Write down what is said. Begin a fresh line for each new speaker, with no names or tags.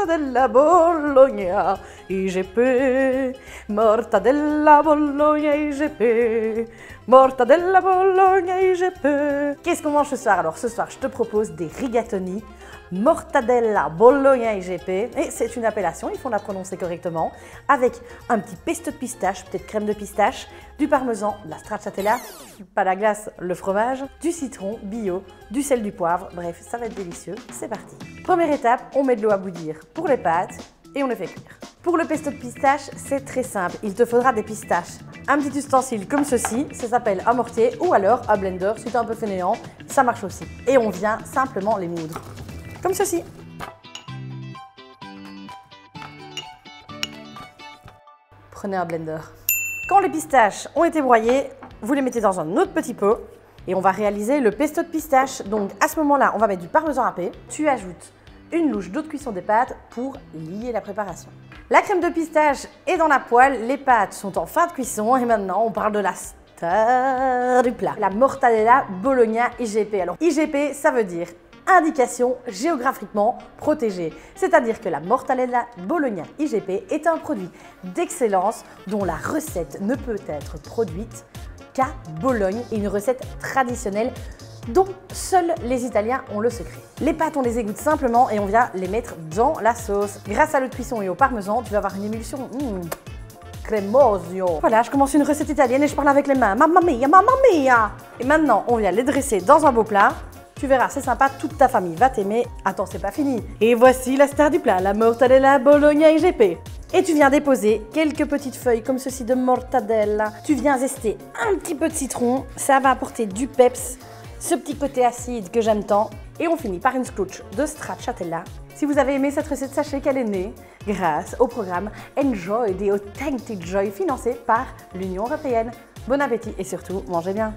mortadella Bologna IGP, mortadella Bologna IGP, mortadella Bologna IGP. Qu'est-ce qu'on mange ce soir? Alors ce soir, je te propose des rigatoni mortadella Bologna IGP, et c'est une appellation, il faut la prononcer correctement, avec un petit pesto de pistache, peut-être crème de pistache, du parmesan, de la stracciatella, pas la glace, le fromage, du citron bio, du sel, du poivre, bref, ça va être délicieux, c'est parti. Première étape, on met de l'eau à bouillir pour les pâtes et on les fait cuire. Pour le pesto de pistache, c'est très simple, il te faudra des pistaches. Un petit ustensile comme ceci, ça s'appelle un mortier ou alors un blender, si tu es un peu fainéant, ça marche aussi. Et on vient simplement les moudre. Comme ceci. Prenez un blender. Quand les pistaches ont été broyées, vous les mettez dans un autre petit pot et on va réaliser le pesto de pistache. Donc à ce moment-là, on va mettre du parmesan râpé. Tu ajoutes une louche d'eau de cuisson des pâtes pour lier la préparation. La crème de pistache est dans la poêle, les pâtes sont en fin de cuisson et maintenant on parle de la star du plat. La mortadella Bologna IGP. Alors IGP, ça veut dire indication géographiquement protégée. C'est-à-dire que la mortadella Bologna IGP est un produit d'excellence dont la recette ne peut être produite qu'à Bologne et une recette traditionnelle dont seuls les Italiens ont le secret. Les pâtes, on les égoutte simplement et on vient les mettre dans la sauce. Grâce à l'eau de cuisson et au parmesan, tu vas avoir une émulsion cremosio. Voilà, je commence une recette italienne et je parle avec les mains. Mamma mia, mamma mia! Et maintenant, on vient les dresser dans un beau plat. Tu verras, c'est sympa, toute ta famille va t'aimer. Attends, c'est pas fini. Et voici la star du plat, la mortadella Bologna IGP. Et tu viens déposer quelques petites feuilles comme ceci de mortadella. Tu viens zester un petit peu de citron, ça va apporter du peps, ce petit côté acide que j'aime tant. Et on finit par une scotch de stracciatella. Si vous avez aimé cette recette, sachez qu'elle est née grâce au programme Enjoy the Authentic Joy financé par l'Union européenne. Bon appétit et surtout, mangez bien.